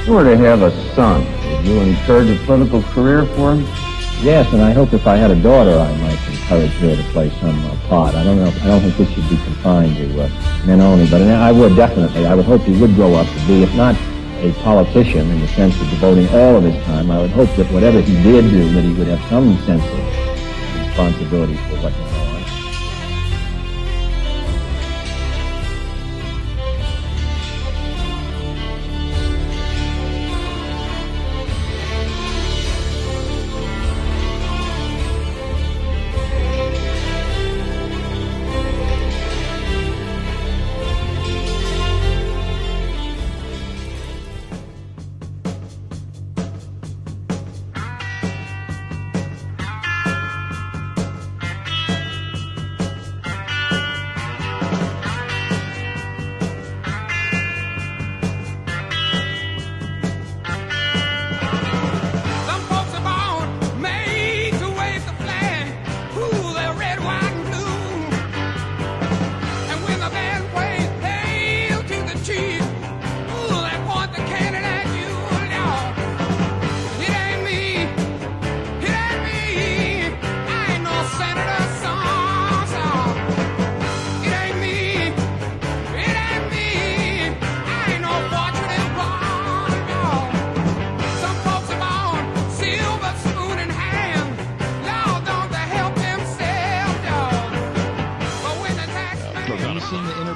you were to have a son, would you encourage a political career for him? Yes, and I hope if I had a daughter, I might encourage her to play some part. I don't know. I don't think this should be confined to men only, but I would definitely. I would hope he would grow up to be, if not a politician in the sense of devoting all of his time, I would hope that whatever he did do, that he would have some sense of responsibility for what went on.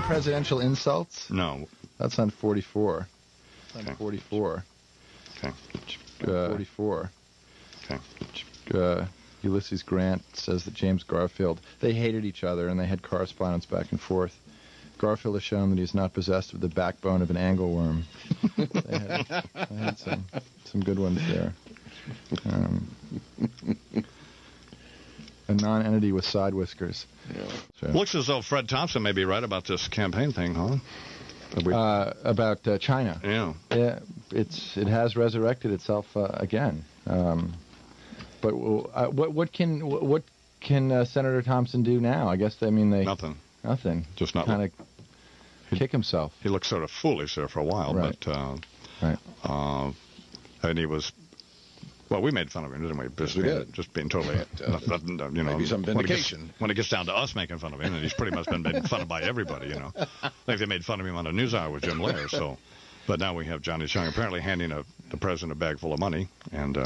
Presidential insults? No. That's on 44. Okay. 44. Okay. 44. Okay. Ulysses Grant says that James Garfield, they hated each other and they had correspondence back and forth. Garfield has shown that he's not possessed of the backbone of an angleworm. they had some good ones there. A non-entity with side whiskers. Yeah. So. Looks as though Fred Thompson may be right about this campaign thing, huh? About China. Yeah. Yeah, it has resurrected itself again. But what can Senator Thompson do now? I guess they nothing. Just not kind of kick himself. He looked sort of foolish there for a while, right. But right. And he was. Well, we made fun of him, didn't we? Just being totally, maybe some vindication. When it gets down to us making fun of him, and he's pretty much been made fun of by everybody, I think they made fun of him on the NewsHour with Jim Lair, so. But now we have Johnny Chung apparently handing the president a bag full of money, and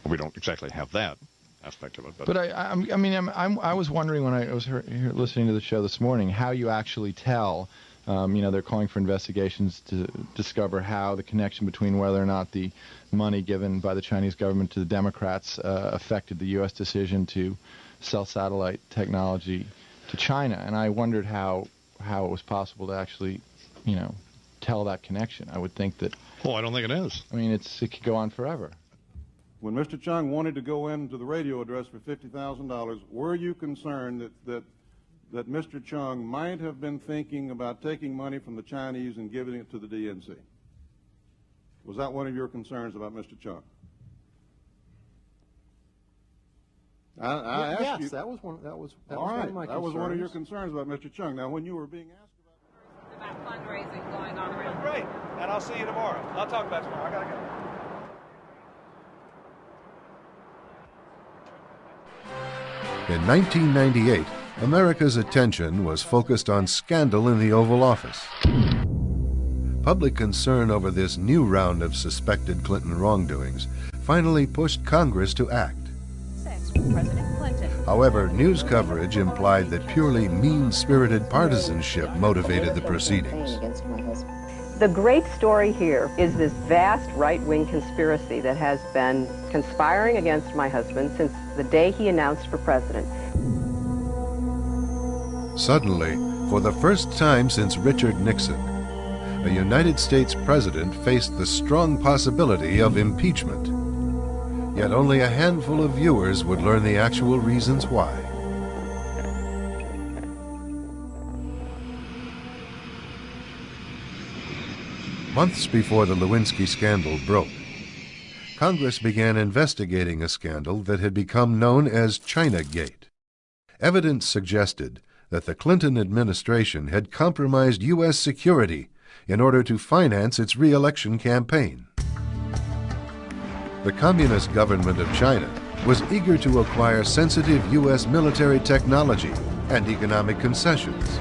we don't exactly have that aspect of it. But I was wondering when I was here listening to the show this morning how you actually tell. They're calling for investigations to discover how the connection between whether or not the money given by the Chinese government to the Democrats affected the U.S. decision to sell satellite technology to China. And I wondered how it was possible to actually, tell that connection. I would think that... Oh, I don't think it is. I mean, it could go on forever. When Mr. Chung wanted to go into the radio address for $50,000, were you concerned that Mr. Chung might have been thinking about taking money from the Chinese and giving it to the DNC? Was that one of your concerns about Mr. Chung? I asked you. That was one. That was all right. One of my that concerns. was one of your concerns about Mr. Chung. Now, when you were being asked about fundraising going on around. Great, and I'll see you tomorrow. I'll talk about it tomorrow. I gotta go. In 1998, America's attention was focused on scandal in the Oval Office. Public concern over this new round of suspected Clinton wrongdoings finally pushed Congress to act. President Clinton. However, news coverage implied that purely mean-spirited partisanship motivated the proceedings. The great story here is this vast right-wing conspiracy that has been conspiring against my husband since the day he announced for president. Suddenly, for the first time since Richard Nixon, a United States president faced the strong possibility of impeachment. Yet only a handful of viewers would learn the actual reasons why. Months before the Lewinsky scandal broke, Congress began investigating a scandal that had become known as Chinagate. Evidence suggested that the Clinton administration had compromised U.S. security in order to finance its re-election campaign. The Communist government of China was eager to acquire sensitive U.S. military technology and economic concessions.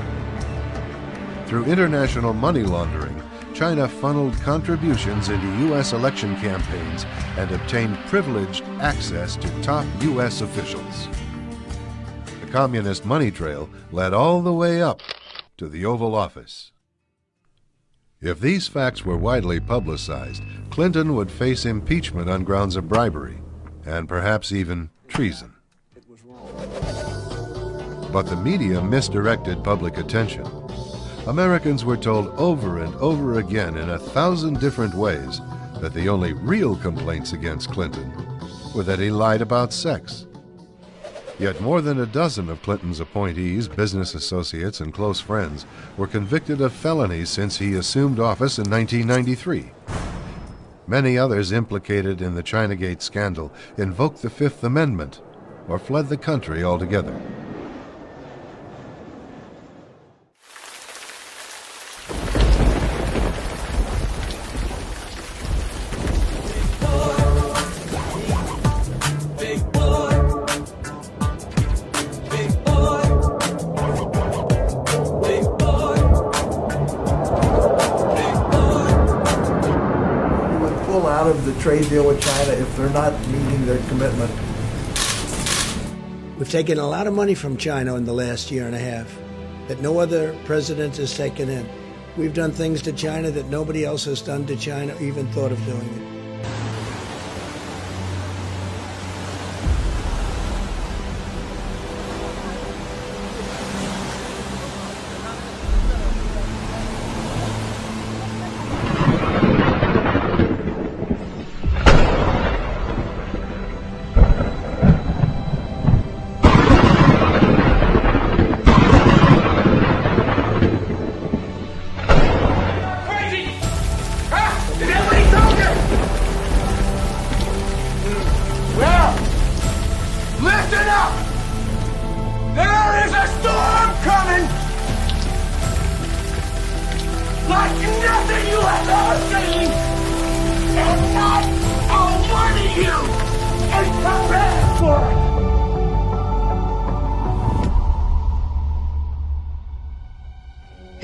Through international money laundering, China funneled contributions into U.S. election campaigns and obtained privileged access to top U.S. officials. The communist money trail led all the way up to the Oval Office. If these facts were widely publicized, Clinton would face impeachment on grounds of bribery and perhaps even treason. But the media misdirected public attention. Americans were told over and over again in 1,000 different ways that the only real complaints against Clinton were that he lied about sex. Yet more than a dozen of Clinton's appointees, business associates, and close friends were convicted of felonies since he assumed office in 1993. Many others implicated in the Chinagate scandal invoked the Fifth Amendment or fled the country altogether. Out of the trade deal with China if they're not meeting their commitment. We've taken a lot of money from China in the last year and a half that no other president has taken in. We've done things to China that nobody else has done to China or even thought of doing it.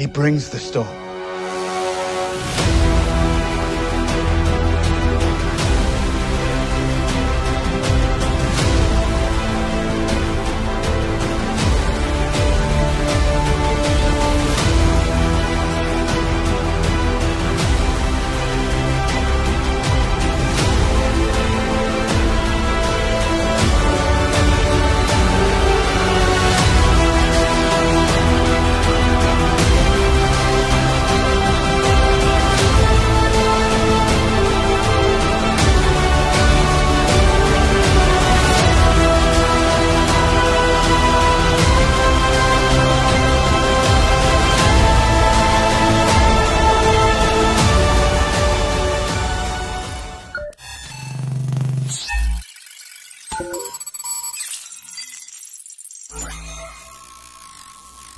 He brings the storm.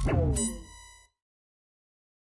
Thank you.